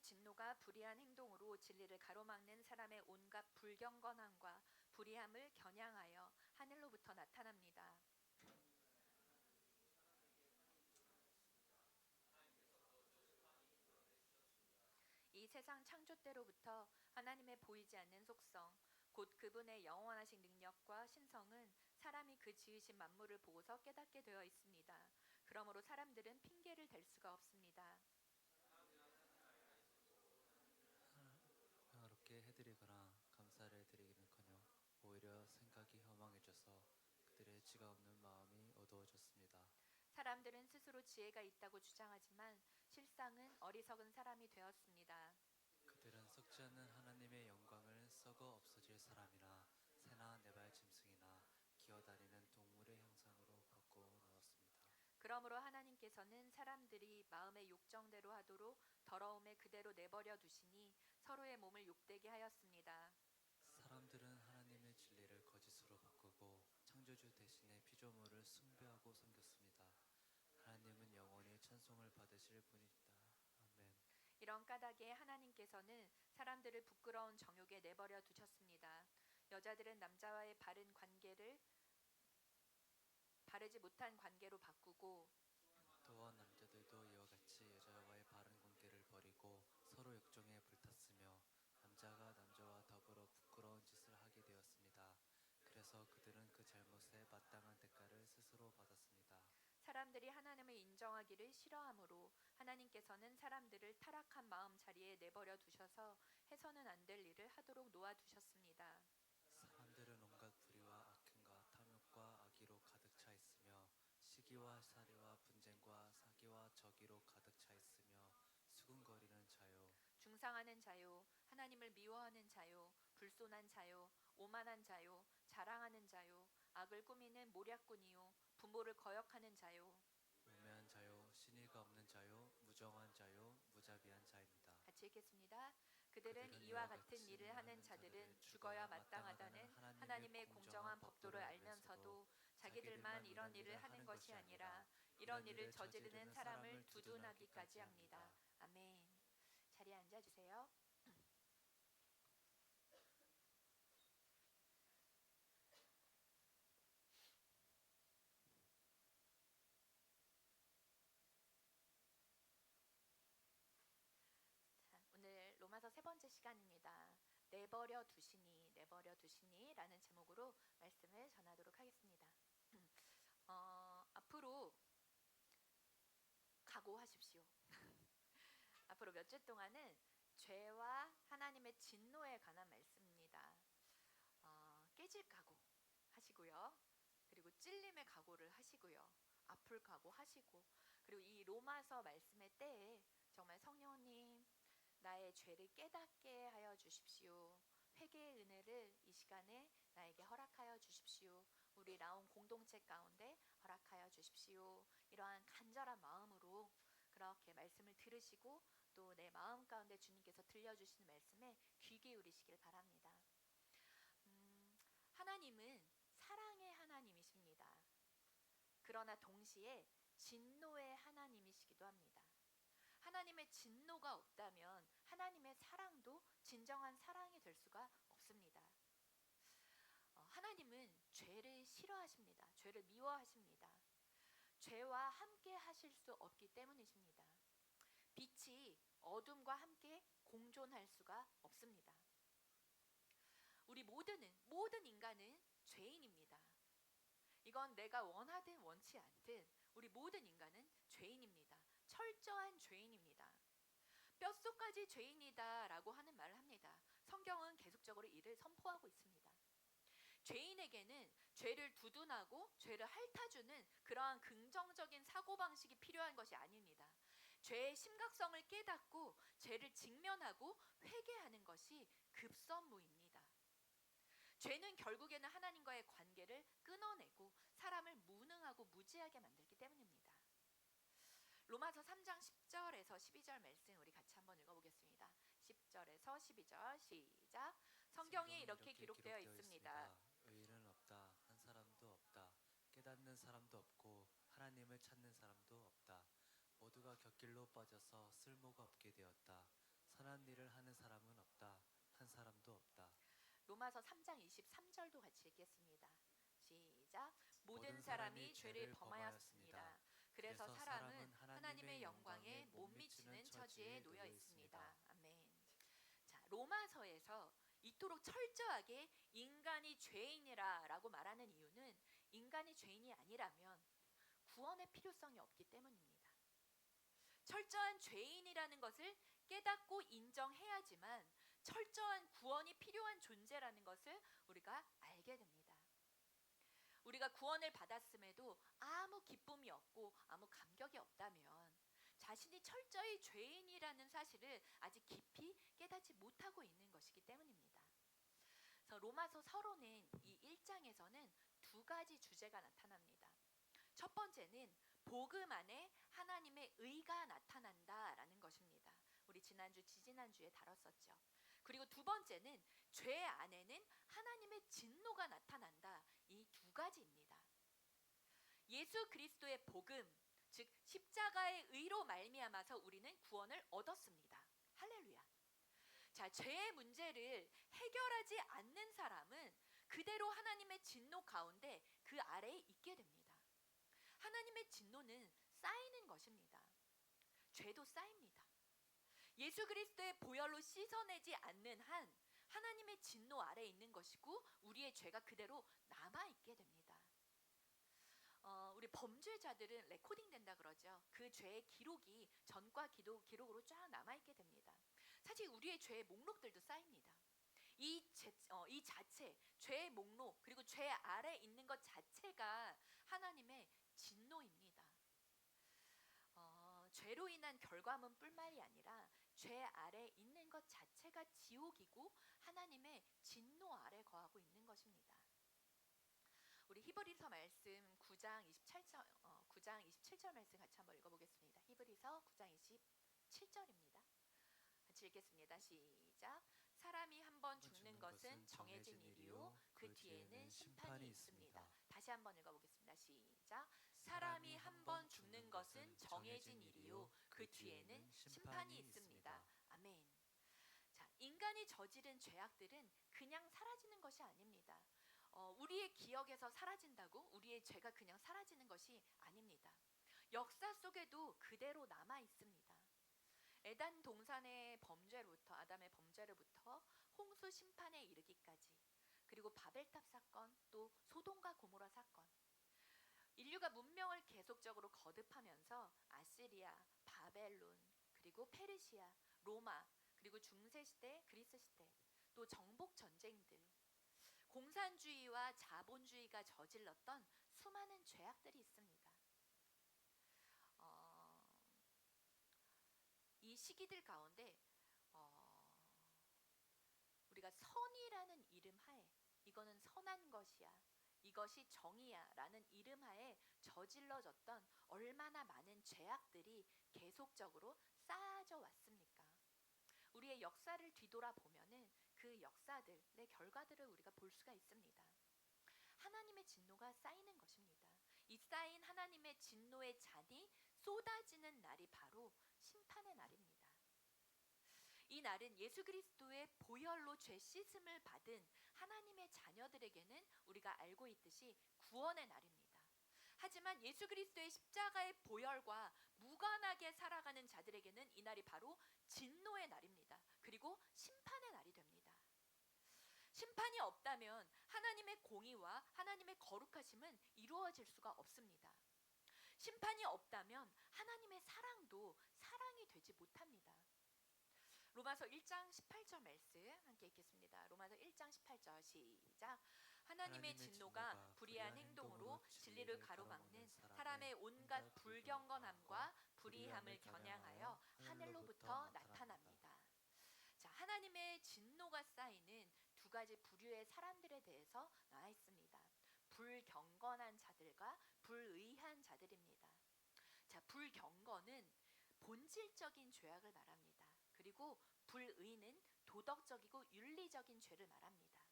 하나님의 진노가 불의한 행동으로 진리를 가로막는 사람의 온갖 불경건함과 불의함을 겨냥하여 하늘로부터 나타납니다. 이 세상 창조 때로부터 하나님의 보이지 않는 속성, 곧 그분의 영원하신 능력과 신성은 사람이 그 지으신 만물을 보고서 깨닫게 되어 있습니다. 그러므로 사람들은 핑계를 댈 수가 없습니다. 평화롭게 해드리거나 감사를 드리기는커녕 오히려 생각이 허망해져서 그들의 지가 없는 마음이 어두워졌습니다. 사람들은 스스로 지혜가 있다고 주장하지만 실상은 어리석은 사람이 되었습니다. 그들은 썩지 않는 하나님의 영광을 썩어 없어질 사람이나 새나 네발 짐승이나 기어다니는 동물의 형상으로 바꿔 놓았습니다. 그러므로 하나님께서는 사람들이 마음의 욕정대로 하도록 더러움에 그대로 내버려 두시니 서로의 몸을 욕되게 하였습니다. 사람들은 하나님의 진리를 거짓으로 바꾸고 창조주 대신에 피조물을 숭배하고 섬겼습니다. 하나님은 영원히 찬송을 받으실 분이다. 아멘. 이런 까닭에 하나님께서는 사람들을 부끄러운 정욕에 내버려 두셨습니다. 여자들은 남자와의 바르지 못한 관계로 바꾸고 또한 남자들도 이와 같이 여자와의 바른 관계를 버리고 서로 욕정에 불탔으며 남자가 남자와 더불어 부끄러운 짓을 하게 되었습니다. 그래서 그들은 그 잘못에 마땅한 대가를 스스로 받았습니다. 사람들이 하나님을 인정하기를 싫어하므로 하나님께서는 사람들을 타락한 마음 자리에 내버려 두셔서 해서는 안 될 일을 하도록 놓아 두셨습니다. 사람들은 온갖 불의와 악행과 탐욕과 악의로 가득 차 있으며 시기와 살해와 분쟁과 사기와 저기로 가득 차 있으며 수군거리는 자요, 중상하는 자요, 하나님을 미워하는 자요, 불손한 자요, 오만한 자요, 자랑하는 자요, 악을 꾸미는 모략꾼이요, 부모를 거역하는 자요. 우매한 자요, 신의가 없는 자요, 무정한 자요, 무자비한 자입니다. 같이 읽겠습니다. 그들은 그들은 이와 이와 같은 같이 일을 하는 하는 자들은 자들을 죽어야 죽어야 마땅하다는 마땅하다는 하나님의 공정한 법도를 알면서도 자기들만 이런 일을 하는 것이 아니라 이런 일을 저지르는 사람을 두둔하기까지 합니다. 아멘. 자리에 앉아주세요. 자, 오늘 로마서 세 번째 시간입니다. 내버려 두시니 라는 제목으로 말씀을 전하도록 하겠습니다. 앞으로 각오하십시오. 앞으로 몇 주 동안은 죄와 하나님의 진노에 관한 말씀입니다. 깨질 각오 하시고요. 그리고 찔림의 각오를 하시고요. 아플 각오 하시고, 그리고 이 로마서 말씀의 때에 정말 성령님 나의 죄를 깨닫게 하여 주십시오. 회개의 은혜를 이 시간에 나에게 허락하여 주십시오. 우리 라온 공동체 가운데 허락하여 주십시오. 이러한 간절한 마음으로 그렇게 말씀을 들으시고 또 내 마음 가운데 주님께서 들려주시는 말씀에 귀 기울이시길 바랍니다. 하나님은 사랑의 하나님이십니다. 그러나 동시에 진노의 하나님이시기도 합니다. 하나님의 진노가 없다면 하나님의 사랑도 진정한 사랑이 될 수가 없습니다. 하나님은 죄를 싫어하십니다. 죄를 미워하십니다. 죄와 함께 하실 수 없기 때문이십니다. 빛이 어둠과 함께 공존할 수가 없습니다. 우리 모든 인간은 죄인입니다. 이건 내가 원하든 원치 않든 우리 모든 인간은 죄인입니다. 철저한 죄인입니다. 뼛속까지 죄인이다 라고 하는 말을 합니다. 성경은 계속적으로 이를 선포하고 있습니다. 죄인에게는 죄를 두둔하고 죄를 핥아주는 그러한 긍정적인 사고방식이 필요한 것이 아닙니다. 죄의 심각성을 깨닫고 죄를 직면하고 회개하는 것이 급선무입니다. 죄는 결국에는 하나님과의 관계를 끊어내고 사람을 무능하고 무지하게 만들기 때문입니다. 로마서 3장 10절에서 12절 말씀 우리 같이 한번 읽어보겠습니다. 10절에서 12절 시작. 성경에 이렇게 기록되어 있습니다. 의인은 없다, 한 사람도 없다. 깨닫는 사람도 없고 하나님을 찾는 사람도 없다. 모두가 곁길로 빠져서 쓸모가 없게 되었다. 이해를 하는 사람은 없다. 한 사람도 없다. 로마서 3장 23절도 같이 읽겠습니다. 시작. 모든 모든 사람이 사람이 죄를 죄를 범하였습니다. 범하였습니다. 그래서 그래서 사람은 사람은 하나님의 하나님의 영광에 영광에 못 못 미치는 미치는 처지에 처지에 놓여 놓여 있습니다. 있습니다. 아멘. 자, 로마서에서 이토록 철저하게 인간이 죄인이라라고 말하는 이유는 인간이 죄인이 아니라면 구원의 필요성이 없기 때문입니다. 철저한 죄인이라는 것을 깨닫고 인정해야지만 철저한 구원이 필요한 존재라는 것을 우리가 알게 됩니다. 우리가 구원을 받았음에도 아무 기쁨이 없고 아무 감격이 없다면 자신이 철저히 죄인이라는 사실을 아직 깊이 깨닫지 못하고 있는 것이기 때문입니다. 그래서 로마서 서론인 이 1장에서는 두 가지 주제가 나타납니다. 첫 번째는 복음 안에 하나님의 의가 나타난다라는 것입니다. 우리 지난주, 지지난주에 다뤘었죠. 그리고 두 번째는 죄 안에는 하나님의 진노가 나타난다. 이 두 가지입니다. 예수 그리스도의 복음, 즉 십자가의 의로 말미암아서 우리는 구원을 얻었습니다. 할렐루야. 자, 죄의 문제를 해결하지 않는 사람은 그대로 하나님의 진노 가운데 그 아래에 있게 됩니다. 하나님의 진노는 쌓이는 것입니다. 죄도 쌓입니다. 예수 그리스도의 보혈로 씻어내지 않는 한 하나님의 진노 아래에 있는 것이고 우리의 죄가 그대로 남아있게 됩니다. 우리 범죄자들은 레코딩 된다 그러죠. 그 죄의 기록이 전과 기록으로 쫙 남아있게 됩니다. 사실 우리의 죄의 목록들도 쌓입니다. 이 자체, 죄의 목록, 그리고 죄 아래 있는 것 자체가 하나님의 진노입니다. 죄로 인한 결과물뿐만이 아니라 죄 아래 있는 것 자체가 지옥이고 하나님의 진노 아래 거하고 있는 것입니다. 우리 히브리서 말씀 9장 27절 말씀 같이 한번 읽어보겠습니다. 히브리서 9장 27절입니다. 같이 읽겠습니다. 시작. 사람이 한번 죽는 것은 정해진 일이요 그 뒤에는 심판이 있습니다. 다시 한번 읽어보겠습니다. 시작. 사람이 한번 죽는 것은 정해진 일이요 그 뒤에는 심판이 있습니다. 아멘. 자, 인간이 저지른 죄악들은 그냥 사라지는 것이 아닙니다. 우리의 기억에서 사라진다고 우리의 죄가 그냥 사라지는 것이 아닙니다. 역사 속에도 그대로 남아 있습니다. 에단 동산의 범죄로부터 아담의 범죄로부터 홍수 심판에 이르기까지, 그리고 바벨탑 사건, 또 소돔과 고모라 사건, 인류가 문명을 계속적으로 거듭하면서 아시리아, 바벨론, 그리고 페르시아, 로마, 그리고 중세시대, 그리스시대, 또 정복 전쟁들, 공산주의와 자본주의가 저질렀던 수많은 죄악들이 있습니다. 이 시기들 가운데 우리가 선이라는 이름 하에, 이거는 선한 것이야, 이것이 정의야 라는 이름 하에 저질러졌던 얼마나 많은 죄악들이 계속적으로 쌓아져 왔습니까? 우리의 역사를 뒤돌아보면은 그 역사들의 결과들을 우리가 볼 수가 있습니다. 하나님의 진노가 쌓이는 것입니다. 이 쌓인 하나님의 진노의 잔이 쏟아지는 날이 바로 심판의 날입니다. 이 날은 예수 그리스도의 보혈로 죄 씻음을 받은 하나님의 자녀들에게는 우리가 알고 있듯이 구원의 날입니다. 하지만 예수 그리스도의 십자가의 보혈과 무관하게 살아가는 자들에게는 이 날이 바로 진노의 날입니다. 그리고 심판의 날이 됩니다. 심판이 없다면 하나님의 공의와 하나님의 거룩하심은 이루어질 수가 없습니다. 심판이 없다면 하나님의 사랑도 사랑이 되지 못합니다. 로마서 1장 18절 말씀 함께 읽겠습니다. 로마서 1장 18절 시작. 하나님의 진노가 불의한 행동으로 진리를 가로막는 사람의 온갖 불경건함과 불의함을 겨냥하여 하늘로부터 나타납니다. 자, 하나님의 진노가 쌓이는 두 가지 부류의 사람들에 대해서 나와 있습니다. 불경건한 자들과 불의한 자들입니다. 자, 불경건은 본질적인 죄악을 말합니다. 그리고 불의는 도덕적이고 윤리적인 죄를 말합니다.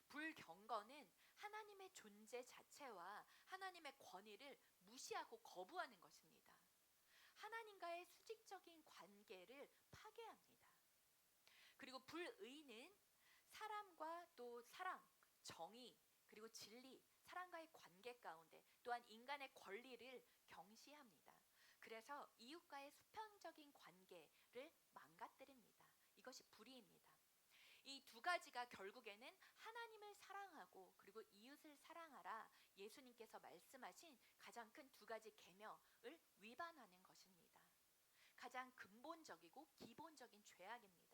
불경건은 하나님의 존재 자체와 하나님의 권위를 무시하고 거부하는 것입니다. 하나님과의 수직적인 관계를 파괴합니다. 불의는 사람과 또 사랑, 정의, 그리고 진리, 사람과의 관계 가운데 또한 인간의 권리를 경시합니다. 그래서 이웃과의 수평적인 관계를 망가뜨립니다. 이것이 불의입니다. 이 두 가지가 결국에는 하나님을 사랑하고 그리고 이웃을 사랑하라 예수님께서 말씀하신 가장 큰 두 가지 계명을 위반하는 것입니다. 가장 근본적이고 기본적인 죄악입니다.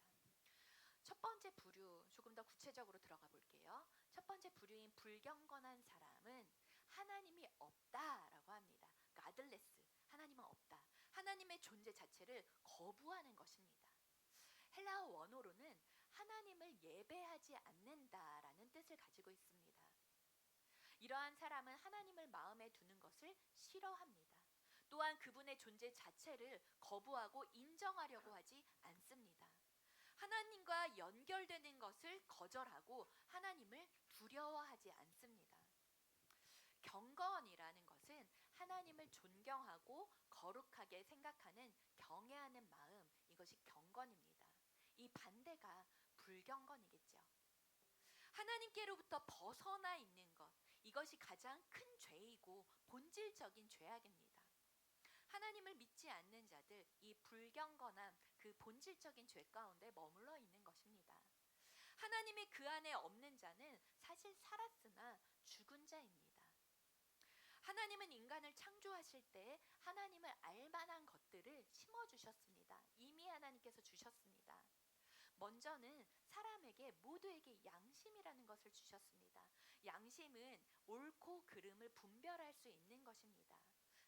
첫 번째 부류 조금 더 구체적으로 들어가 볼게요. 첫 번째 부류인 불경건한 사람은 하나님이 없다라고 합니다. 가들레스, 하나님은 없다. 하나님의 존재 자체를 거부하는 것입니다. 헬라어 원어로는 하나님을 예배하지 않는다라는 뜻을 가지고 있습니다. 이러한 사람은 하나님을 마음에 두는 것을 싫어합니다. 또한 그분의 존재 자체를 거부하고 인정하려고 하지 않습니다. 하나님과 연결되는 것을 거절하고 하나님을 두려워하지 않습니다. 경건이라는 것은 하나님을 존경하고 거룩하게 생각하는 경외하는 마음, 이것이 경건입니다. 이 반대가 불경건이겠죠. 하나님께로부터 벗어나 있는 것, 이것이 가장 큰 죄이고 본질적인 죄악입니다. 하나님을 믿지 않는 자들, 이 불경건함, 그 본질적인 죄 가운데 머물러 있는 것입니다. 하나님이 그 안에 없는 자는 사실 살았으나 죽은 자입니다. 하나님은 인간을 창조하실 때 하나님을 알만한 것들을 심어주셨습니다. 이미 하나님께서 주셨습니다. 먼저는 사람에게 모두에게 양심이라는 것을 주셨습니다. 양심은 옳고 그름을 분별할 수 있는 것입니다.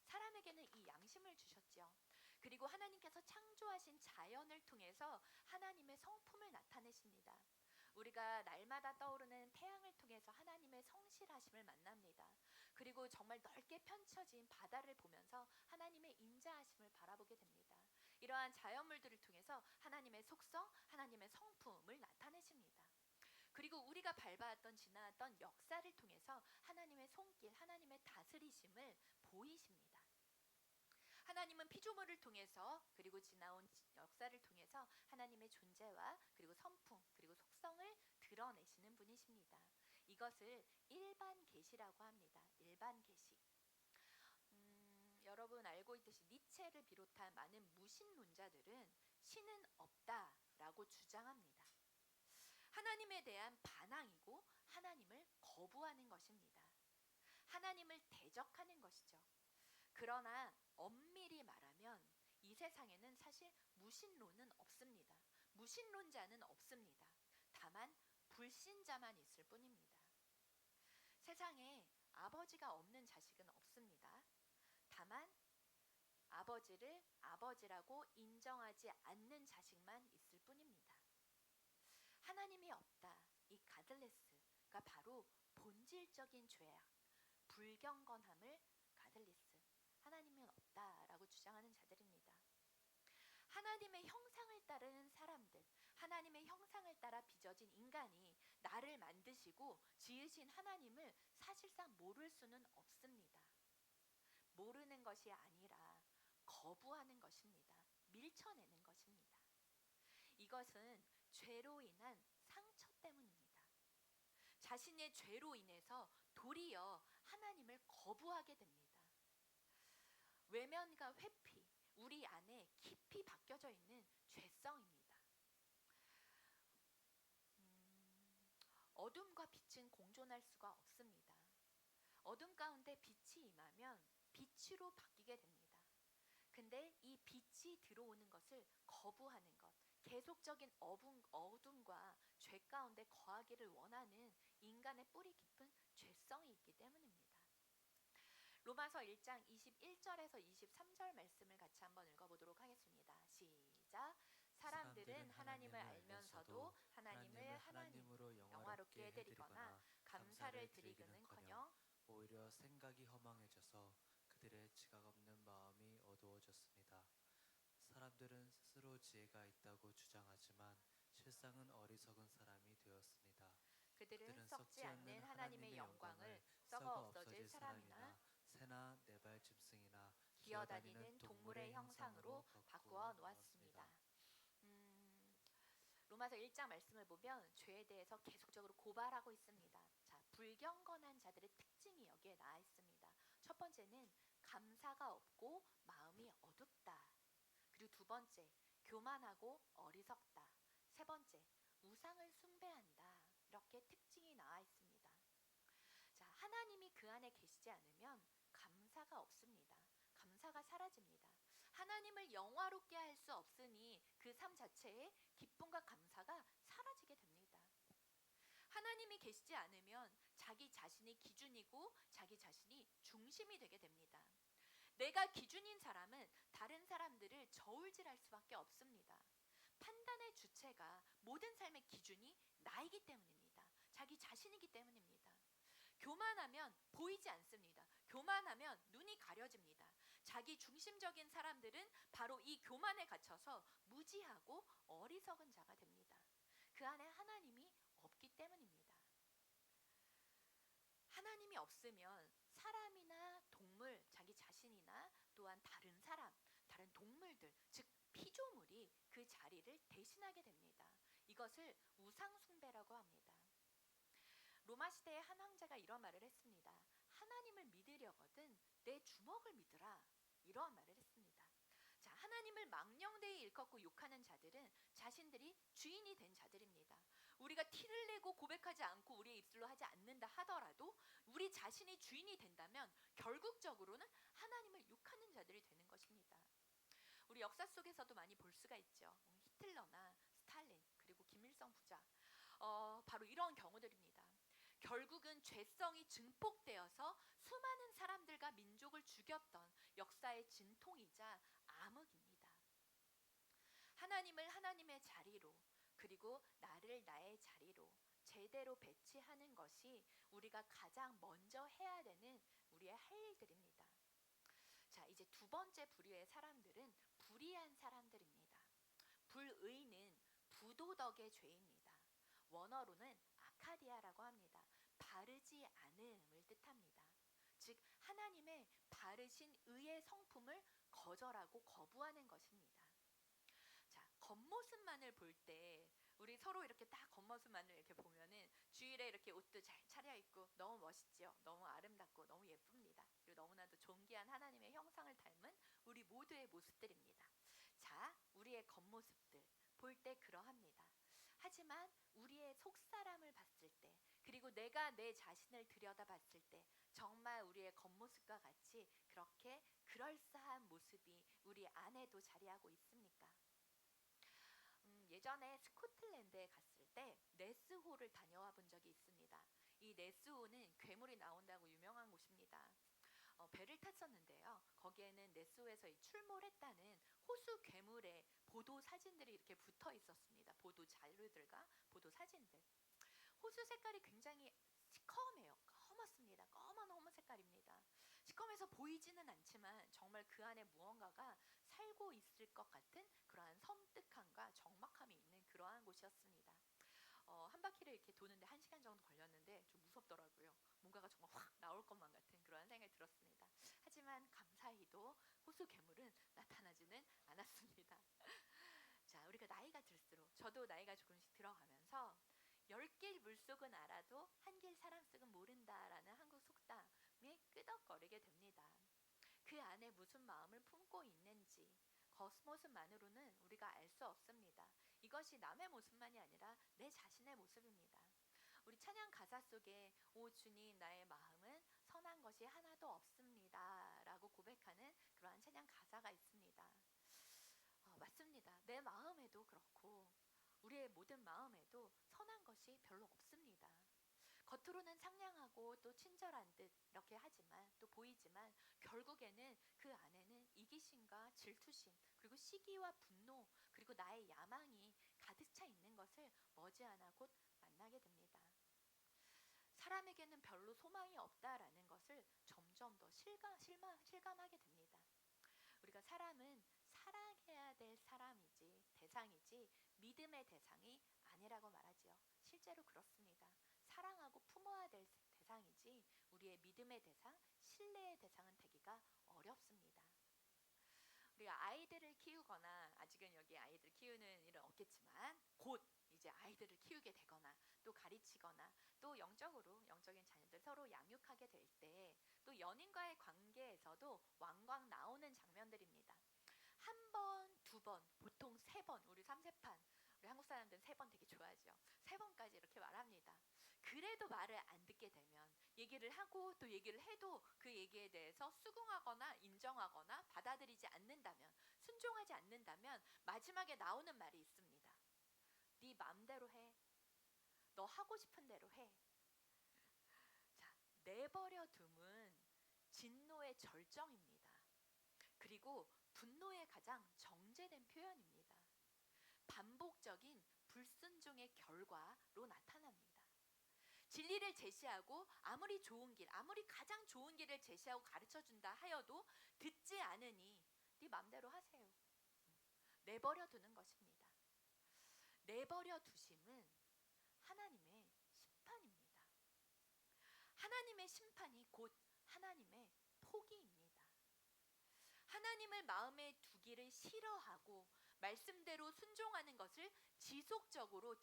사람에게는 이 양심을 주셨죠. 그리고 하나님께서 창조하신 자연을 통해서 하나님의 성품을 나타내십니다. 우리가 날마다 떠오르는 태양을 통해서 하나님의 성실하심을 만납니다. 그리고 정말 넓게 펼쳐진 바다를 보면서 하나님의 인자하심을 바라보게 됩니다. 이러한 자연물들을 통해서 하나님의 속성, 하나님의 성품을 나타내십니다. 그리고 우리가 밟아왔던 지나왔던 역사를 통해서 하나님의 손길, 하나님의 다스리심을 보이십니다. 하나님은 피조물을 통해서 그리고 지나온 역사를 통해서 하나님의 존재와 그리고 성품 그리고 속성을 드러내시는 분이십니다. 이것을 일반 계시라고 합니다. 일반 계시. 여러분 알고 있듯이 니체를 비롯한 많은 무신론자들은 신은 없다라고 주장합니다. 하나님에 대한 반항이고 하나님을 거부하는 것입니다. 하나님을 대적하는 것이죠. 그러나 엄밀히 말하면 이 세상에는 사실 무신론은 없습니다. 무신론자는 없습니다. 다만 불신자만 있을 뿐입니다. 세상에 아버지가 없는 자식은 없습니다. 다만 아버지를 아버지라고 인정하지 않는 자식만 있을 뿐입니다. 하나님이 없다. 이 가들레스가 바로 본질적인 죄악, 불경건함을 가들리스, 하나님은 없다라고 주장하는 자들입니다. 하나님의 형상을 따르는 사람들, 하나님의 형상을 따라 빚어진 인간이 나를 만드시고 지으신 하나님을 사실상 모를 수는 없습니다. 모르는 것이 아니라 거부하는 것입니다. 밀쳐내는 것입니다. 이것은 죄로 인한 상처 때문입니다. 자신의 죄로 인해서 도리어 하나님을 거부하게 됩니다. 외면과 회피, 우리 안에 깊이 박혀져 있는 죄성입니다. 어둠과 빛은 공존할 수가 없습니다. 어둠 가운데 빛이 임하면 빛으로 바뀌게 됩니다. 근데 이 빛이 들어오는 것을 거부하는 것, 계속적인 어둠과 죄 가운데 거하기를 원하는 인간의 뿌리 깊은 죄성이 있기 때문입니다. 로마서 1장 21절에서 23절 말씀을 같이 한번 읽어보도록 하겠습니다. 시작. 사람들은 하나님을 알면서도 하나님을 하나님으로 영화롭게 해드리거나 감사를 드리기는커녕 오히려 생각이 허망해져서 그들의 지각 없는 마음이 어두워졌습니다. 사람들은 스스로 지혜가 있다고 주장하지만 실상은 어리석은 사람이 되었습니다. 그들은 썩지 않는 하나님의 영광을 썩어 없어질 사람이나 새나 네발 짐승이나 기어다니는 동물의 형상으로 바꾸어 놓았습니다. 로마서 로마서 1장 말씀을 보면 죄에 대해서 계속적으로 고발하고 있습니다. 자, 불경건한 자들의 특징이 여기에 나와 있습니다. 첫 번째는 감사가 없고 마음이 어둡다. 그리고 두 번째, 교만하고 어리석다. 세 번째, 우상을 숭배한다. 이렇게 특징이 나와 있습니다. 자, 하나님이 그 안에 계시지 않으면 감사가 없습니다. 감사가 사라집니다. 하나님을 영화롭게 할 수 없으니 그 삶 자체에 기쁨과 감사가 사라지게 됩니다. 하나님이 계시지 않으면 자기 자신이 기준이고 자기 자신이 중심이 되게 됩니다. 내가 기준인 사람은 다른 사람들을 저울질할 수밖에 없습니다. 판단의 주체가 모든 삶의 기준이 나이기 때문입니다. 자기 자신이기 때문입니다. 교만하면 보이지 않습니다. 교만하면 눈이 가려집니다. 자기 중심적인 사람들은 바로 이 교만에 갇혀서 무지하고 어리석은 자가 됩니다. 그 안에 하나님이 없기 때문입니다. 하나님이 없으면 사람이나 동물, 자기 자신이나 또한 다른 사람, 다른 동물들, 즉 피조물이 그 자리를 대신하게 됩니다. 이것을 우상숭배라고 합니다. 로마 시대의 한 황제가 이런 말을 했습니다. 하나님을 믿으려거든 내 주먹을 믿으라. 이러한 말을 했습니다. 자, 하나님을 망령되이 일컫고 욕하는 자들은 자신들이 주인이 된 자들입니다. 우리가 티를 내고 고백하지 않고 우리의 입술로 하지 않는다 하더라도 우리 자신이 주인이 된다면 결국적으로는 하나님을 욕하는 자들이 되는 것입니다. 우리 역사 속에서도 많이 볼 수가 있죠. 히틀러나 스탈린 그리고 김일성 부자 바로 이런 경우들입니다. 결국은 죄성이 증폭되어서 수많은 사람들과 민족을 죽였던 역사의 진통이자 암흑입니다. 하나님을 하나님의 자리로 그리고 나를 나의 자리로 제대로 배치하는 것이 우리가 가장 먼저 해야 되는 우리의 할 일들입니다. 자, 이제 두 번째 부류의 사람들은 불의한 사람들입니다. 불의는 부도덕의 죄입니다. 원어로는 아카디아라고 합니다. 바르지 않음을 뜻합니다. 즉 하나님의 바르신 의의 성품을 거절하고 거부하는 것입니다. 자, 겉모습만을 볼 때 우리 서로 이렇게 딱 겉모습만을 이렇게 보면은 주일에 이렇게 옷도 잘 차려입고 너무 멋있지요. 너무 아름답고 너무 예쁩니다. 그리고 너무나도 존귀한 하나님의 형상을 닮은 우리 모두의 모습들입니다. 자, 우리의 겉모습들 볼 때 그러합니다. 하지만 우리의 속사람을 봤을 때 그리고 내가 내 자신을 들여다봤을 때 정말 우리의 겉모습과 같이 그렇게 그럴싸한 모습이 우리 안에도 자리하고 있습니까? 예전에 스코틀랜드에 갔을 때 네스호를 다녀와 본 적이 있습니다. 이 네스호는 괴물이 나온다고 유명한 곳입니다. 배를 탔었는데요. 거기에는 네스호에서 출몰했다는 호수 괴물의 보도 사진들이 이렇게 붙어 있었습니다. 보도 자료들과 보도 사진들. 호수 색깔이 굉장히 시커매요. 검었습니다. 검은 호수 색깔입니다. 시커매서 보이지는 않지만 정말 그 안에 무언가가 살고 있을 것 같은 그러한 섬뜩함과 적막함이 있는 그러한 곳이었습니다. 한 바퀴를 이렇게 도는데 1시간 정도 걸렸는데 좀 무섭더라고요. 뭔가가 정말 확 나올 것만 같은 그러한 생각이 들었습니다. 하지만 감사히도 호수 괴물은 나타나지는 않았습니다. 자, 우리가 나이가 들수록 저도 나이가 조금씩 들어가면서 10길 물속은 알아도 한 길 사람속은 모른다라는 한국 속담이 끄덕거리게 됩니다. 그 안에 무슨 마음을 품고 있는지 겉모습만으로는 우리가 알 수 없습니다. 이것이 남의 모습만이 아니라 내 자신의 모습입니다. 우리 찬양 가사 속에 오 주님 나의 마음은 선한 것이 하나도 없습니다 라고 고백하는 그러한 찬양 가사가 있습니다. 맞습니다. 내 마음에도 그렇고 우리의 모든 마음에도 선한 것이 별로 없습니다. 겉으로는 상냥하고 또 친절한 듯 이렇게 하지만 또 보이지만 결국에는 그 안에는 이기심과 질투심 그리고 시기와 분노 그리고 나의 야망이 가득 차 있는 것을 머지않아 곧 만나게 됩니다. 사람에게는 별로 소망이 없다라는 것을 점점 더 실감하게 됩니다. 우리가 사람은 사랑해야 될 사람이지 대상이지 믿음의 대상이 아니라고 말하지요. 실제로 그렇습니다. 사랑하고 품어야 될 대상이지 우리의 믿음의 대상, 신뢰의 대상은 되기가 어렵습니다. 우리가 아이들을 키우거나 아직은 여기 아이들 키우는 일은 없겠지만 곧 이제 또 영적인 자녀들 서로 양육하게 될 때 또 연인과의 관계에서도 왕광 나오는 장면들입니다. 한 번, 두 번, 보통 세 번, 우리 삼세판, 우리 한국 사람들은 세 번 되게 좋아하죠. 세 번까지 이렇게 말합니다. 그래도 말을 안 듣게 되면 얘기를 하고 또 얘기를 해도 그 얘기에 대해서 수긍하거나 인정하거나 받아들이지 않는다면, 순종하지 않는다면 마지막에 나오는 말이 있습니다. 네 맘대로 해. 너 하고 싶은 대로 해. 자, 내버려 둠은 진노의 절정입니다. 그리고 분노의 가장 정제된 표현입니다. 반복적인 불순종의 결과로 나타납니다. 진리를 제시하고 아무리 좋은 길, 아무리 가장 좋은 길을 제시하고 가르쳐 준다 하여도 듣지 않으니 네 맘대로 하세요. 내버려 두는 것입니다. 내버려 두심은 하나님의 심판입니다. 하나님의 심판이 곧 하나님의 포기입니다. 하나님을 마음에 두기를 싫어하고 말씀대로 순종하는 것을 지속적으로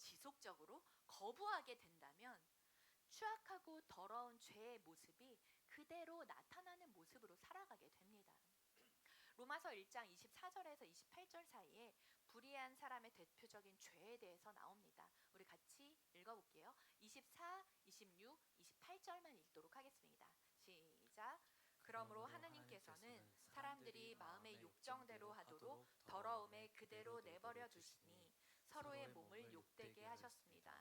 거부하게 된다면 추악하고 더러운 죄의 모습이 그대로 나타나는 모습으로 살아가게 됩니다. 로마서 1장 24절에서 28절 사이에 불의한 사람의 대표적인 죄에 대해서 나옵니다. 우리 같이 읽어볼게요. 24, 26, 28절만 읽도록 하겠습니다. 시작. 그러므로 하느님께서는 사람들이 마음의 욕정대로 하도록 더러움에 그대로 내버려 두시니 서로의 몸을 욕되게 하셨습니다.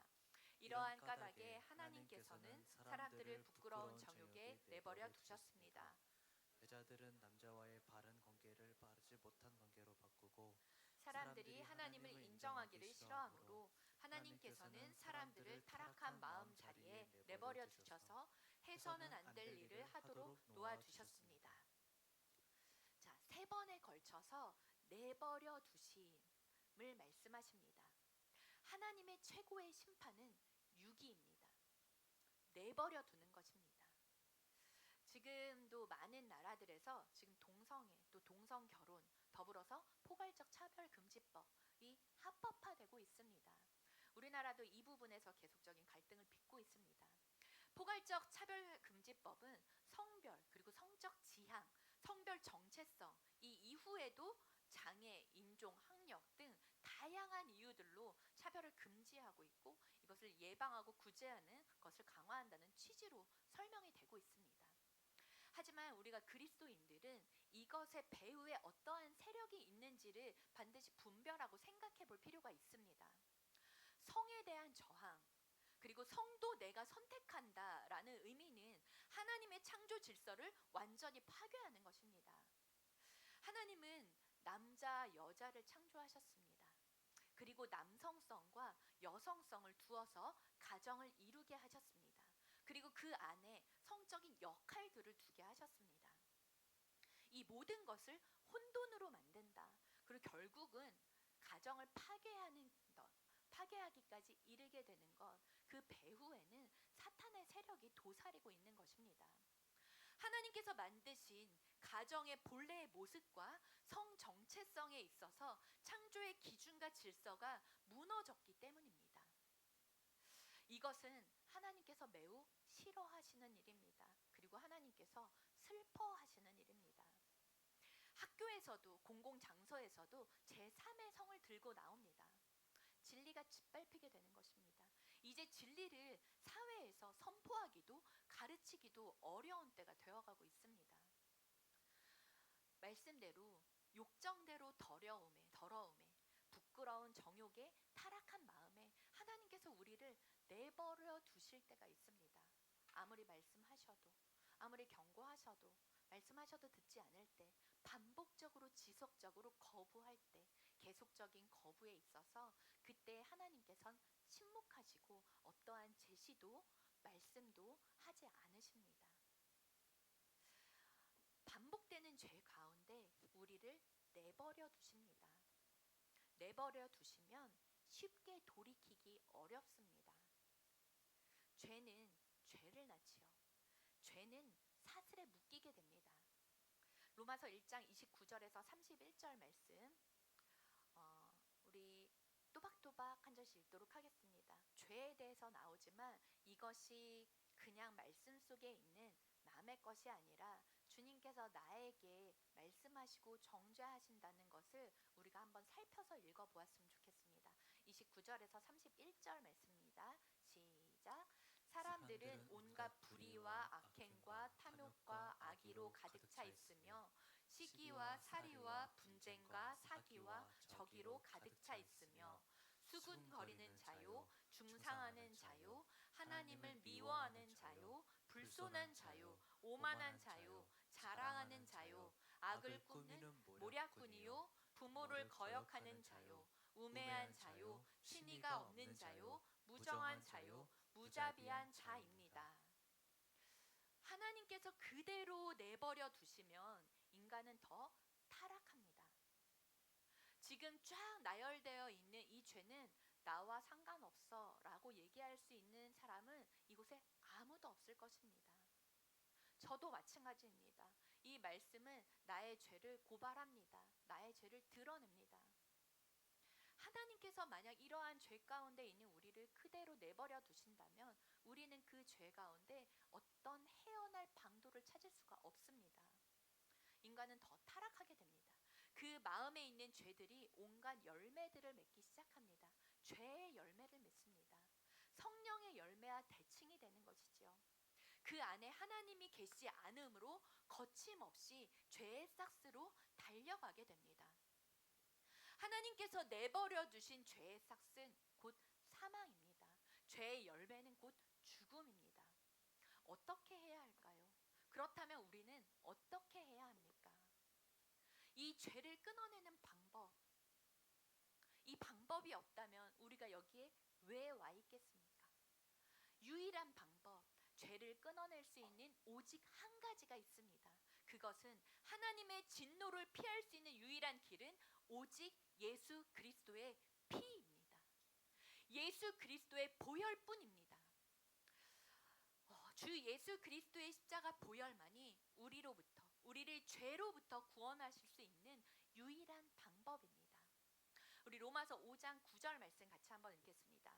이러한 까닭에 하나님께서는 사람들을 부끄러운 정욕에 내버려 두셨습니다. 여자들은 남자와의 바른 관계를 바르지 못한 관계로 바꾸고 사람들이 하나님을 인정하기를 싫어하므로 하나님께서는 사람들을 타락한 마음 자리에 내버려 두셔서 해서는 안 될 일을 하도록 놓아주셨습니다. 자, 세 번에 걸쳐서 내버려 두심을 말씀하십니다. 하나님의 최고의 심판은 유기입니다. 내버려 두는 것입니다. 지금도 많은 나라들에서 지금 동성애 또 동성 결혼 더불어서 포괄적 차별금지법이 합법화되고 있습니다. 우리나라도 이 부분에서 계속적인 갈등을 빚고 있습니다. 포괄적 차별금지법은 성별 그리고 성적 지향, 성별 정체성 이 이후에도 장애, 인종, 학력 등 다양한 이유들로 차별을 금지하고 있고 이것을 예방하고 구제하는 것을 강화한다는 취지로 설명이 되고 있습니다. 하지만 우리가 그리스도인들은 이것의 배후에 어떠한 세력이 있는지를 반드시 분별하고 생각해 볼 필요가 있습니다. 성에 대한 저항, 그리고 성도 내가 선택한다라는 의미는 하나님의 창조 질서를 완전히 파괴하는 것입니다. 하나님은 남자, 여자를 창조하셨습니다. 그리고 남성성과 여성성을 두어서 가정을 이루게 하셨습니다. 그리고 그 안에 성적인 역할들을 두게 하셨습니다. 이 모든 것을 혼돈으로 만든다. 그리고 결국은 가정을 파괴하기까지 이르게 되는 것, 그 배후에는 사탄의 세력이 도사리고 있는 것입니다. 하나님께서 만드신 가정의 본래의 모습과 성 정체성에 있어서 창조의 기준과 질서가 무너졌기 때문입니다. 이것은 하나님께서 매우 싫어하시는 일입니다. 그리고 하나님께서 슬퍼하시는 일입니다. 학교에서도 공공장소에서도 제3의 성을 들고 나옵니다. 진리가 짓밟히게 되는 것입니다. 이제 진리를 사회에서 선포하기도 가르치기도 어려운 때가 되어가고 있습니다. 말씀대로 욕정대로 더러움에 부끄러운 정욕에 타락한 마음에 하나님께서 우리를 내버려 두실 때가 있습니다. 아무리 말씀하셔도 아무리 경고하셔도 말씀하셔도 듣지 않을 때 반복적으로 지속적으로 거부할 때 계속적인 거부에 있어서 그때 하나님께서는 침묵하시고 어떠한 제시도 말씀도 하지 않으십니다. 반복되는 죄 가운데 우리를 내버려 두십니다. 내버려 두시면 쉽게 돌이키기 어렵습니다. 죄는 죄를 낳지요. 죄는 사슬에 묶이게 됩니다. 로마서 1장 29절에서 31절 말씀 우리 또박또박 한 절씩 읽도록 하겠습니다. 죄에 대해서 나오지만 이 이것이 그냥 말씀 속에 있는 남의 것이 아니라 주님께서 나에게 말씀하시고 정죄하신다는 것을 우리가 한번 살펴서 읽어보았으면 좋겠습니다. 29절에서 31절 말씀입니다. 시작. 사람들은 온갖 불의와 악행과 탐욕과 악의로 가득 차 있으며 시기와 살이와 분쟁과 사기와 저기로 가득 차 있으며 수군거리는 자요, 중상하는 자요, 하나님을 미워하는 자요, 불손한 자요, 오만한 자요, 자랑하는 자요, 악을 꾸미는 모략꾼이요, 부모를 거역하는 자요, 우매한 자요, 신의가 없는 자요, 무정한 자요, 무자비한 자입니다. 하나님께서 그대로 내버려 두시면 인간은 더 타락합니다. 지금 쫙 나열되어 있는 이 죄는 나와 상관없어 라고 얘기할 수 있는 사람은 이곳에 아무도 없을 것입니다. 저도 마찬가지입니다. 이 말씀은 나의 죄를 고발합니다. 나의 죄를 드러냅니다. 하나님께서 만약 이러한 죄 가운데 있는 우리를 그대로 내버려 두신다면 우리는 그 죄 가운데 어떤 헤어날 방도를 찾을 수가 없습니다. 인간은 더 타락하게 됩니다. 그 마음에 있는 죄들이 온갖 열매들을 맺기 시작합니다. 죄의 열매를 맺습니다. 성령의 열매와 대칭이 되는 것이지요. 그 안에 하나님이 계시지 않으므로 거침없이 죄의 싹스로 달려가게 됩니다. 하나님께서 내버려 두신 죄의 싹은 곧 사망입니다. 죄의 열매는 곧 죽음입니다. 어떻게 해야 할까요? 그렇다면 우리는 어떻게 해야 합니까? 이 죄를 끊어내는 방법, 이 방법이 없다면 우리가 여기에 왜 와 있겠습니까? 유일한 방법, 죄를 끊어낼 수 있는 오직 한 가지가 있습니다. 그것은 하나님의 진노를 피할 수 있는 유일한 길은 오직 예수 그리스도의 피입니다. 예수 그리스도의 보혈뿐입니다. 주 예수 그리스도의 십자가 보혈만이 우리를 죄로부터 구원하실 수 있는 유일한 방법입니다. 우리 로마서 5장 9절 말씀 같이 한번 읽겠습니다.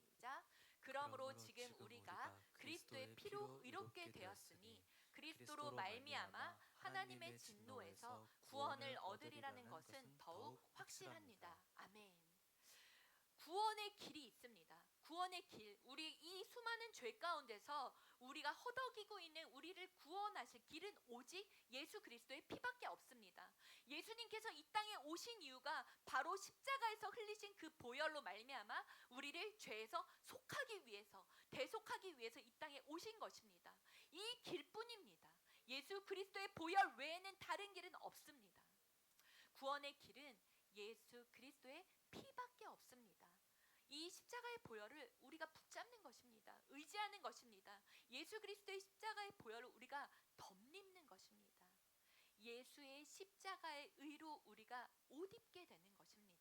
시작. 그러므로 지금 우리가 그리스도의 피로 의롭게 되었으니 그리스도로 말미암아 하나님의 진노에서 구원을 얻으리라는 것은 더욱 확실합니다. 아멘. 구원의 길이 있습니다. 구원의 길, 우리 이 수많은 죄 가운데서 우리가 허덕이고 있는 우리를 구원하실 길은 오직 예수 그리스도의 피밖에 없습니다. 예수님께서 이 땅에 오신 이유가 바로 십자가에서 흘리신 그 보혈로 말미암아 우리를 죄에서 속하기 위해서, 대속하기 위해서 이 땅에 오신 것입니다. 이 길뿐입니다. 예수 그리스도의 보혈 외에는 다른 길은 없습니다. 구원의 길은 예수 그리스도의 피밖에 없습니다. 이 십자가의 보혈을 우리가 붙잡는 것입니다. 의지하는 것입니다. 예수 그리스도의 십자가의 보혈을 우리가 덧입는 것입니다. 예수의 십자가의 의로 우리가 옷 입게 되는 것입니다.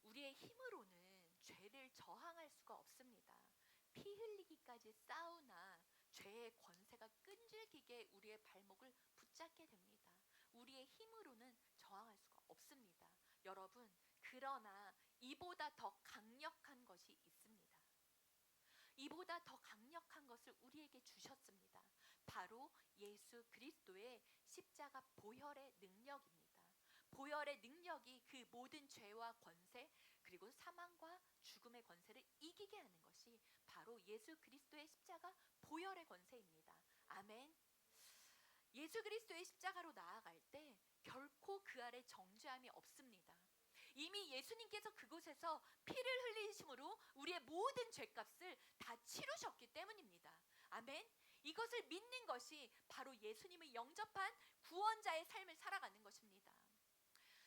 우리의 힘으로는 죄를 저항할 수가 없습니다. 피 흘리기까지 싸우나 죄의 권세가 끈질기게 우리의 발목을 붙잡게 됩니다. 우리의 힘으로는 저항할 수가 없습니다. 여러분, 그러나 이보다 더 강력한 것이 있습니다. 이보다 더 강력한 것을 우리에게 주셨습니다. 바로 예수 그리스도의 십자가 보혈의 능력입니다. 보혈의 능력이 그 모든 죄와 권세 그리고 사망과 죽음의 권세를 이기게 하는 것이 바로 예수 그리스도의 십자가 보혈의 권세입니다. 아멘. 예수 그리스도의 십자가로 나아갈 때 결코 그 아래 정죄함이 없습니다. 이미 예수님께서 그곳에서 피를 흘리심으로 우리의 모든 죄값을 다 치르셨기 때문입니다. 아멘. 이것을 믿는 것이 바로 예수님을 영접한 구원자의 삶을 살아가는 것입니다.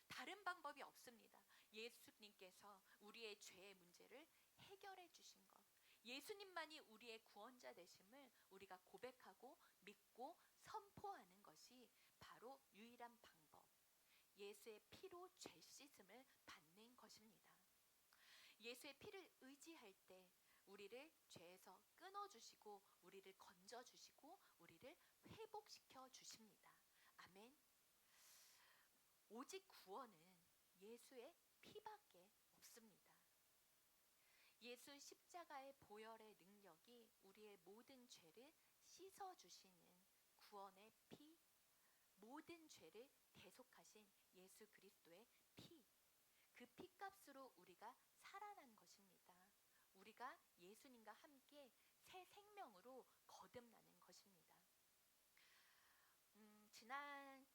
다른 방법이 없습니다. 예수님께서 우리의 죄의 문제를 해결해 주신 것, 예수님만이 우리의 구원자 되심을 우리가 고백하고 믿고 선포하는 것이 바로 유일한 방법, 예수의 피로 죄 씻음을 받는 것입니다. 예수의 피를 의지할 때 우리를 죄에서 끊어주시고 우리를 건져주시고 우리를 회복시켜 주십니다. 아멘. 오직 구원은 예수의 피밖에 없습니다. 예수 십자가의 보혈의 능력이 우리의 모든 죄를 씻어주시는 구원의 피, 모든 죄를 대속하신 예수 그리스도의 피, 그 피값으로 우리가 살아난 것입니다. 우리가 예수님과 함께 새 생명으로 거듭나는 것입니다. 지난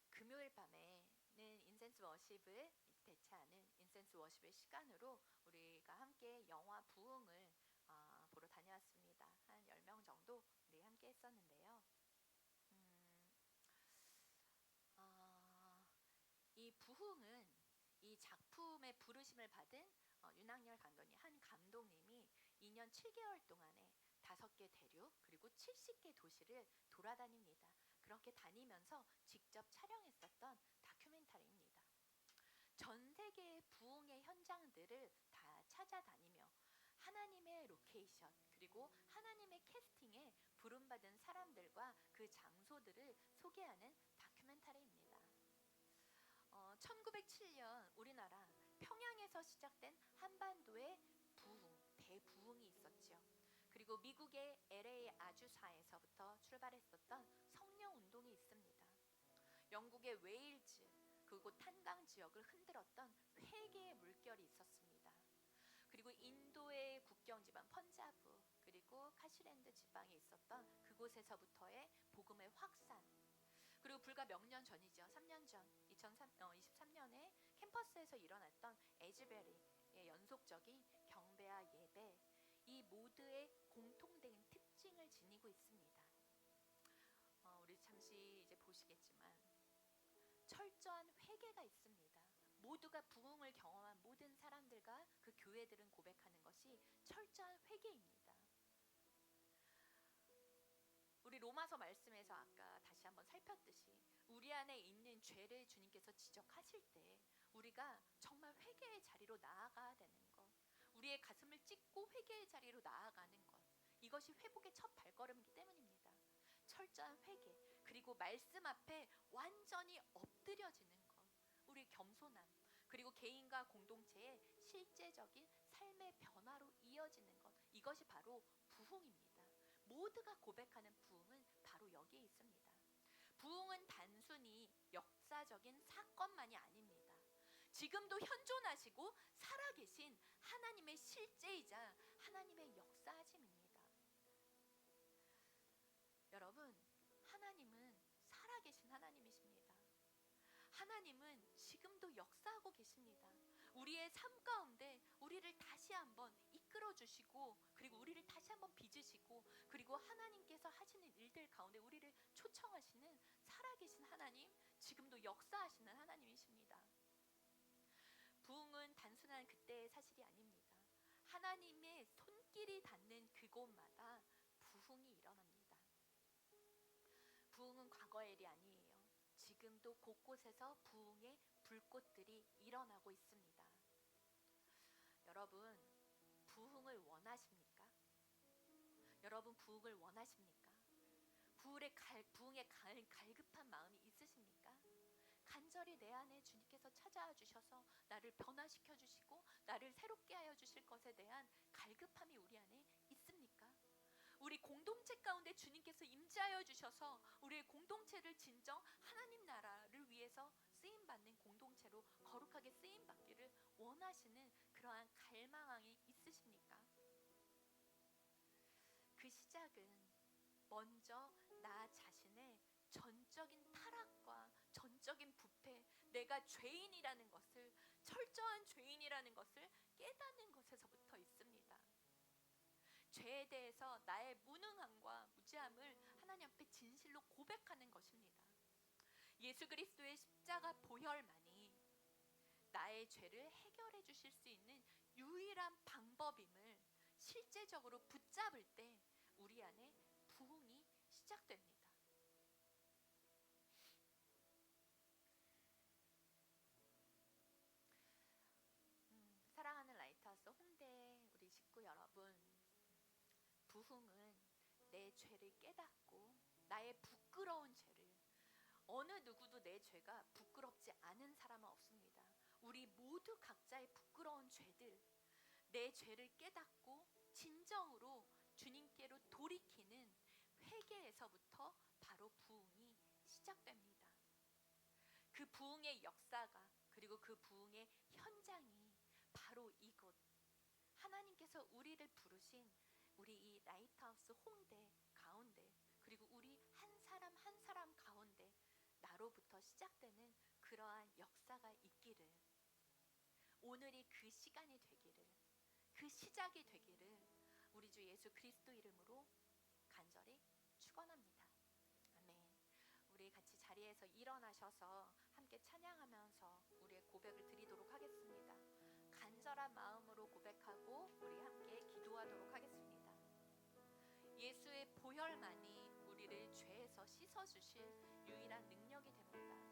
금요일 밤에는 인센스 워십을 대체하는 인센스 워십의 시간으로 우리가 함께 영화 부흥을 보러 다녀왔습니다. 한 10명 정도 우리 함께 했었는데요. 이 부흥은 이 작품의 부르심을 받은 윤학열 감독님, 한 감독님이 2년 7개월 동안에 5개 대륙 그리고 70개 도시를 돌아다닙니다. 그렇게 다니면서 직접 촬영했었던 다큐멘터리입니다. 전 세계의 부흥의 현장들을 다 찾아다니며 하나님의 로케이션 그리고 하나님의 캐스팅에 부름받은 사람들과 그 장소들을 소개하는 다큐멘터리입니다. 1907년 우리나라 평양에서 시작된 한반도의 부흥, 대부흥이 있었죠. 그리고 미국의 LA 아주사에서부터 출발했었던 성령 운동이 있습니다. 영국의 웨일즈 그리고 탄강 지역을 흔들었던 회개의 물결이 있었습니다. 그리고 인도의 국경 지방 펀자브 그리고 카시랜드 지방에 있었던 그곳에서부터의 복음의 확산. 그리고 불과 몇 년 전이죠. 3년 전 2023년에 캠퍼스에서 일어났던 에즈베리의 연속적인 경배와 예배, 이 모두의 공통된 특징을 지니고 있습니다. 우리 잠시 이제 보시겠지만 철저한 회개가 있습니다. 모두가 부흥을 경험한 모든 사람들과 그 교회들은 고백하는 것이 철저한 회개입니다. 우리 로마서 말씀에서 아까 다시 한번 살폈듯이 우리 안에 있는 죄를 주님께서 지적하실 때 우리가 정말 회개의 자리로 나아가야 되는 것, 우리의 가슴을 찢고 회개의 자리로 나아가는 것, 이것이 회복의 첫 발걸음이기 때문입니다. 철저한 회개, 그리고 말씀 앞에 완전히 엎드려지는 것, 우리의 겸손함, 그리고 개인과 공동체의 실제적인 삶의 변화로 이어지는 것, 이것이 바로 부흥입니다. 모두가 고백하는 부흥은 바로 여기에 있습니다. 부흥은 단순히 역사적인 사건만이 아닙니다. 지금도 현존하시고 살아계신 하나님의 실제이자 하나님의 역사하심입니다. 여러분, 하나님은 살아계신 하나님이십니다. 하나님은 지금도 역사하고 계십니다. 우리의 삶 가운데 우리를 다시 한번 이끌어 주시고, 그리고 우리를 다시 한번 빚으시고, 그리고 하나님께서 하시는 일들 가운데 우리를 초청하시는 살아계신 하나님, 지금도 역사하시는 하나님이십니다. 부흥은 단순한 그때의 사실이 아닙니다. 하나님의 손길이 닿는 그곳마다 부흥이 일어납니다. 부흥은 과거의 일이 아니에요. 지금도 곳곳에서 부흥의 불꽃들이 일어나고 있습니다. 여러분, 부흥을 원하십니까? 여러분, 부흥을 원하십니까? 부흥의 갈급한 마음이 있으십니까? 간절히 내 안에 주님께서 찾아와 주셔서 나를 변화시켜 주시고 나를 새롭게 하여 주실 것에 대한 갈급함이 우리 안에 있습니까? 우리 공동체 가운데 주님께서 임재하여 주셔서 우리의 공동체를 진정 하나님 나라를 위해서 쓰임받는 공동체로 거룩하게 쓰임받기를 원하시는 그러한 갈망이 있으십니까? 그 시작은 먼저 나 자신의 전적인 타락과 전적인 부패, 내가 죄인이라는 것을, 철저한 죄인이라는 것을 깨닫는 것에서부터 있습니다. 죄에 대해서 나의 무능함과 무지함을 하나님 앞에 진실로 고백하는 것입니다. 예수 그리스도의 십자가 보혈만이 나의 죄를 해결해 주실 수 있는 유일한 방법임을 실제적으로 붙잡을 때 우리 안에 부흥이 시작됩니다. 사랑하는 라이트하우스 홍대 우리 식구 여러분, 부흥은 내 죄를 깨닫고 나의 부끄러운 죄를, 어느 누구도 내 죄가 부끄럽지 않은 사람은 없습니다. 우리 모두 각자의 부끄러운 죄들, 내 죄를 깨닫고 진정으로 주님께로 돌이키는 회개에서부터 바로 부흥이 시작됩니다. 그 부흥의 역사가, 그리고 그 부흥의 현장이 바로 이곳, 하나님께서 우리를 부르신 우리 이 라이트하우스 홍대 가운데, 그리고 우리 한 사람 한 사람 가운데 나로부터 시작되는 그러한 역사가 있기를, 오늘이 그 시간이 되기를, 그 시작이 되기를 우리 주 예수 그리스도 이름으로 간절히 축원합니다. 아멘. 우리 같이 자리에서 일어나셔서 함께 찬양하면서 우리의 고백을 드리도록 하겠습니다. 간절한 마음으로 고백하고 우리 함께 기도하도록 하겠습니다. 예수의 보혈만이 우리를 죄에서 씻어주실 유일한 능력이 됩니다.